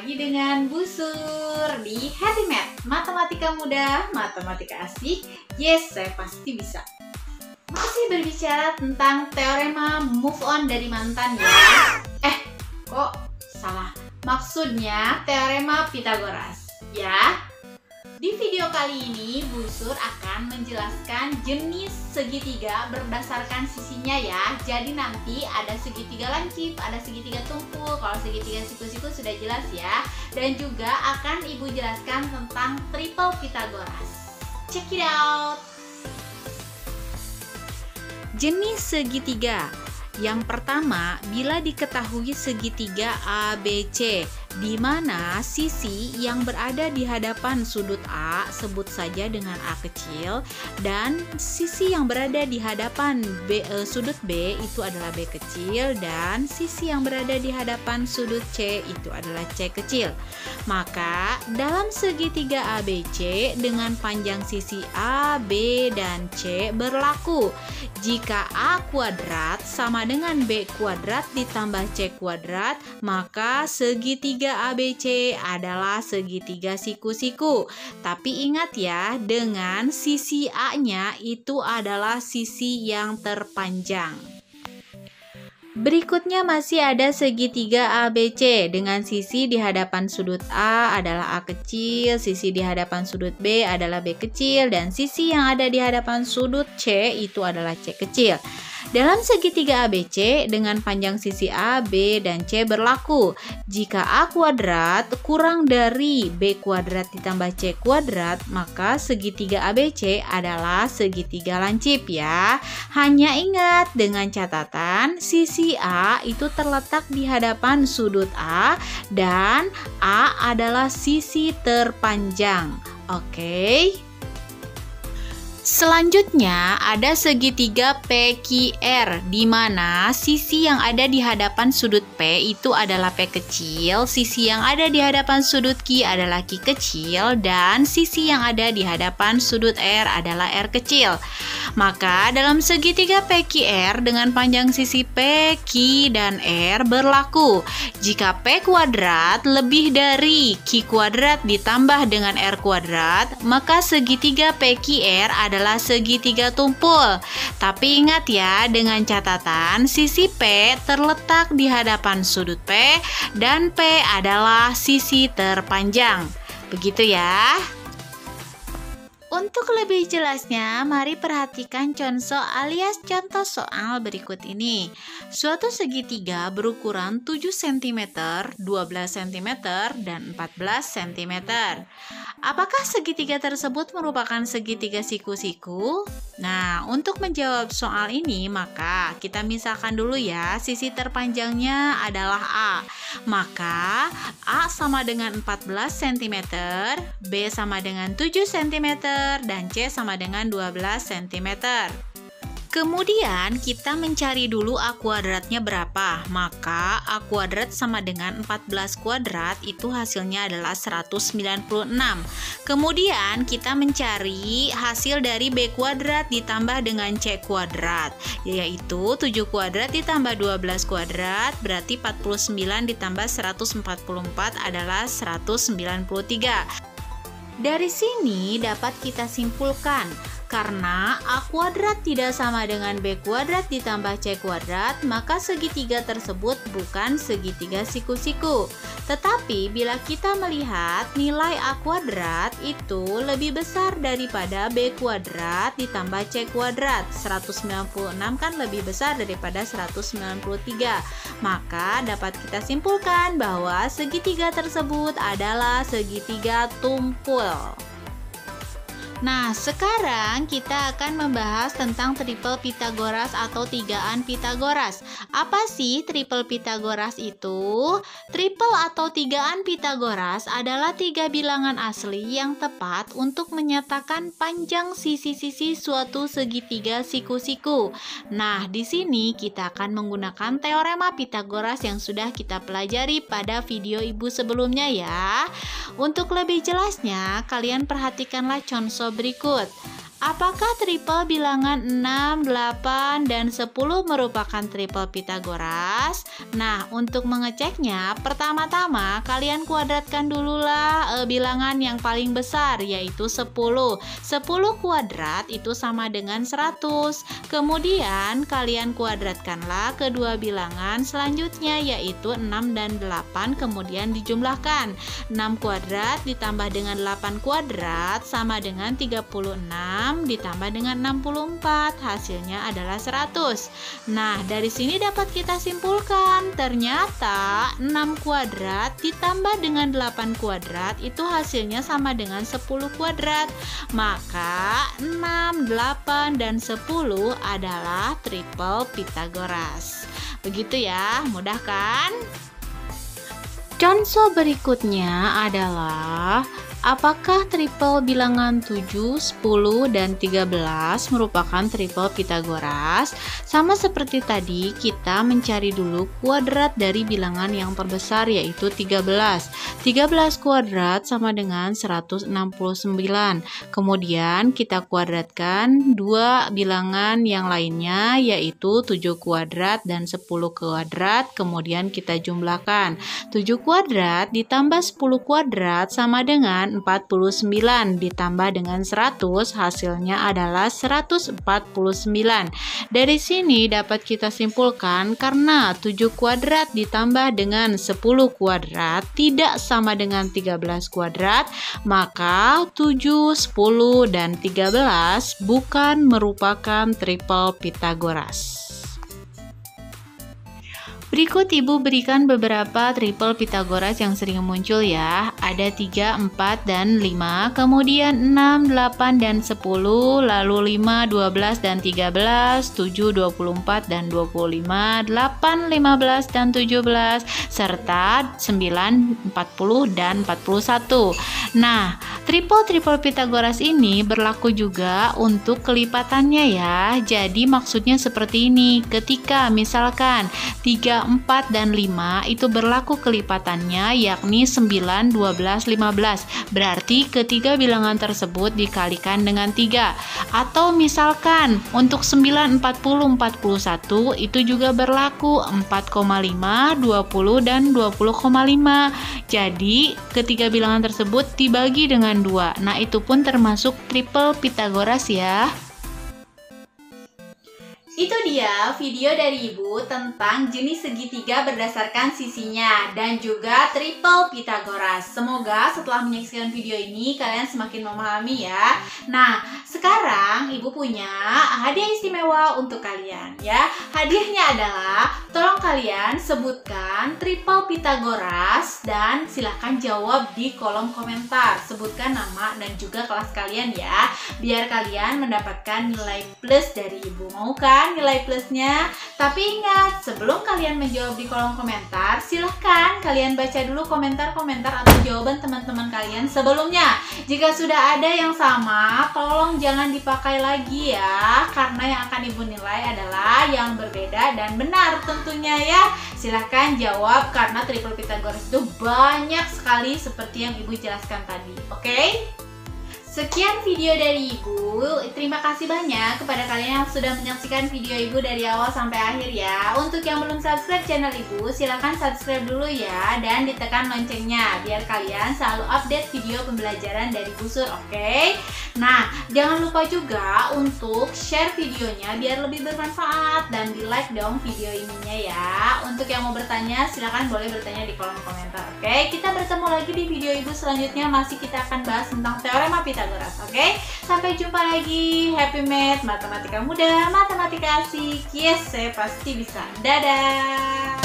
lagi dengan Bu Sur di Happy Math. Matematika mudah, matematika asik. Yes, saya pasti bisa. Masih berbicara tentang teorema move on dari mantan ya. Kok salah? Maksudnya teorema Pythagoras ya. Di video kali ini Bu Sur akan menjelaskan jenis segitiga berdasarkan sisinya ya. Jadi nanti ada segitiga lancip, ada segitiga tumpul. Kalau segitiga siku-siku sudah jelas ya. Dan juga akan Ibu jelaskan tentang triple Pythagoras. Check it out. Jenis segitiga. Yang pertama, bila diketahui segitiga ABC, di mana sisi yang berada di hadapan sudut A sebut saja dengan A kecil, dan sisi yang berada di hadapan sudut B itu adalah B kecil, dan sisi yang berada di hadapan sudut C itu adalah C kecil. Maka dalam segitiga ABC dengan panjang sisi A, B, dan C berlaku jika A kuadrat sama dengan B kuadrat ditambah C kuadrat, maka segitiga ABC adalah segitiga siku-siku. Tapi ingat ya, dengan sisi A-nya itu adalah sisi yang terpanjang. Berikutnya masih ada segitiga ABC dengan sisi di hadapan sudut A adalah A kecil, sisi di hadapan sudut B adalah B kecil, dan sisi yang ada di hadapan sudut C itu adalah C kecil. Dalam segitiga ABC dengan panjang sisi A, B, dan C berlaku jika A kuadrat kurang dari B kuadrat ditambah C kuadrat, maka segitiga ABC adalah segitiga lancip ya. Hanya ingat dengan catatan sisi A itu terletak di hadapan sudut A dan A adalah sisi terpanjang. Oke. Selanjutnya ada segitiga PQR di mana sisi yang ada di hadapan sudut P itu adalah P kecil, sisi yang ada di hadapan sudut Q adalah Q kecil, dan sisi yang ada di hadapan sudut R adalah R kecil. Maka dalam segitiga PQR dengan panjang sisi P, Q, dan R berlaku jika P kuadrat lebih dari Q kuadrat ditambah dengan R kuadrat, maka segitiga PQR adalah segitiga tumpul. Tapi ingat ya, dengan catatan sisi P terletak di hadapan sudut P dan P adalah sisi terpanjang. Begitu ya. Untuk lebih jelasnya, mari perhatikan contoh alias contoh soal berikut ini. Suatu segitiga berukuran 7 cm, 12 cm, dan 14 cm. Apakah segitiga tersebut merupakan segitiga siku-siku? Nah, untuk menjawab soal ini, maka kita misalkan dulu ya, sisi terpanjangnya adalah A. Maka A sama dengan 14 cm, B sama dengan 7 cm, dan C sama dengan 12 cm. Kemudian kita mencari dulu A kuadratnya berapa. Maka A kuadrat sama dengan 14 kuadrat itu hasilnya adalah 196. Kemudian kita mencari hasil dari B kuadrat ditambah dengan C kuadrat, yaitu 7 kuadrat ditambah 12 kuadrat berarti 49 ditambah 144 adalah 193. Dari sini dapat kita simpulkan, karena A kuadrat tidak sama dengan B kuadrat ditambah C kuadrat, maka segitiga tersebut bukan segitiga siku-siku. Tetapi bila kita melihat nilai A kuadrat itu lebih besar daripada B kuadrat ditambah C kuadrat, 196 kan lebih besar daripada 193. Maka dapat kita simpulkan bahwa segitiga tersebut adalah segitiga tumpul. Nah, sekarang kita akan membahas tentang triple Pythagoras atau tigaan Pythagoras. Apa sih triple Pythagoras itu? Triple atau tigaan Pythagoras adalah 3 bilangan asli yang tepat untuk menyatakan panjang sisi-sisi suatu segitiga siku-siku. Nah, di sini kita akan menggunakan teorema Pythagoras yang sudah kita pelajari pada video Ibu sebelumnya ya. Untuk lebih jelasnya, kalian perhatikanlah contoh berikut. Apakah triple bilangan 6, 8, dan 10 merupakan triple Pythagoras? Nah, untuk mengeceknya, pertama-tama kalian kuadratkan dululah bilangan yang paling besar, yaitu 10. 10 kuadrat itu sama dengan 100. Kemudian, kalian kuadratkanlah kedua bilangan selanjutnya, yaitu 6 dan 8, kemudian dijumlahkan. 6 kuadrat ditambah dengan 8 kuadrat sama dengan 36 ditambah dengan 64, hasilnya adalah 100. Nah, dari sini dapat kita simpulkan, ternyata 6 kuadrat ditambah dengan 8 kuadrat itu hasilnya sama dengan 10 kuadrat. Maka 6, 8, dan 10 adalah triple Pythagoras. Begitu ya, mudah kan? Contoh berikutnya adalah apakah triple bilangan 7, 10, dan 13 merupakan triple Pythagoras? Sama seperti tadi, kita mencari dulu kuadrat dari bilangan yang terbesar, yaitu 13. 13 kuadrat sama dengan 169. Kemudian kita kuadratkan dua bilangan yang lainnya, yaitu 7 kuadrat dan 10 kuadrat. Kemudian kita jumlahkan. 7 kuadrat ditambah 10 kuadrat sama dengan 49 ditambah dengan 100, hasilnya adalah 149. Dari sini dapat kita simpulkan karena 7 kuadrat ditambah dengan 10 kuadrat tidak sama dengan 13 kuadrat, maka 7, 10, dan 13 bukan merupakan triple Pythagoras. Berikut Ibu berikan beberapa triple Pythagoras yang sering muncul ya. Ada 3, 4, dan 5, kemudian 6, 8, dan 10, lalu 5, 12, dan 13, 7, 24, dan 25, 8, 15, dan 17, serta 9, 40, dan 41. Nah, triple Pythagoras ini berlaku juga untuk kelipatannya ya. Jadi maksudnya seperti ini, ketika misalkan 3, 4, dan 5 itu berlaku kelipatannya, yakni 9, 12, 15. Berarti ketiga bilangan tersebut dikalikan dengan 3. Atau misalkan untuk 9, 40, 41 itu juga berlaku 4,5, 20, dan 20,5. Jadi ketiga bilangan tersebut dibagi dengan 2. Nah, itu pun termasuk triple Pythagoras ya. Itu dia video dari Ibu tentang jenis segitiga berdasarkan sisinya dan juga triple Pythagoras. Semoga setelah menyaksikan video ini kalian semakin memahami ya. Nah, sekarang Ibu punya hadiah istimewa untuk kalian ya. Hadiahnya adalah tolong kalian sebutkan triple Pythagoras dan silahkan jawab di kolom komentar. Sebutkan nama dan juga kelas kalian ya, biar kalian mendapatkan nilai plus dari Ibu. Mau kan nilai plusnya? Tapi ingat, sebelum kalian menjawab di kolom komentar, silahkan kalian baca dulu komentar-komentar atau jawaban teman-teman kalian sebelumnya. Jika sudah ada yang sama, tolong jangan dipakai lagi ya, karena yang akan Ibu nilai adalah yang berbeda dan benar tentunya ya. Silahkan jawab karena triple Pythagoras itu banyak sekali seperti yang Ibu jelaskan tadi. Oke? Sekian video dari Ibu. Terima kasih banyak kepada kalian yang sudah menyaksikan video Ibu dari awal sampai akhir ya. Untuk yang belum subscribe channel Ibu, silahkan subscribe dulu ya dan ditekan loncengnya biar kalian selalu update video pembelajaran dari Bu Sur, oke? Nah, jangan lupa juga untuk share videonya biar lebih bermanfaat dan di like dong video ininya ya. Untuk yang mau bertanya, silahkan boleh bertanya di kolom komentar, oke? Kita bertemu lagi di video Ibu selanjutnya, masih kita akan bahas tentang teorema Pythagoras. Oke, sampai jumpa lagi. Happy Math, matematika mudah, matematika asik. Yes, saya pasti bisa. Dadah.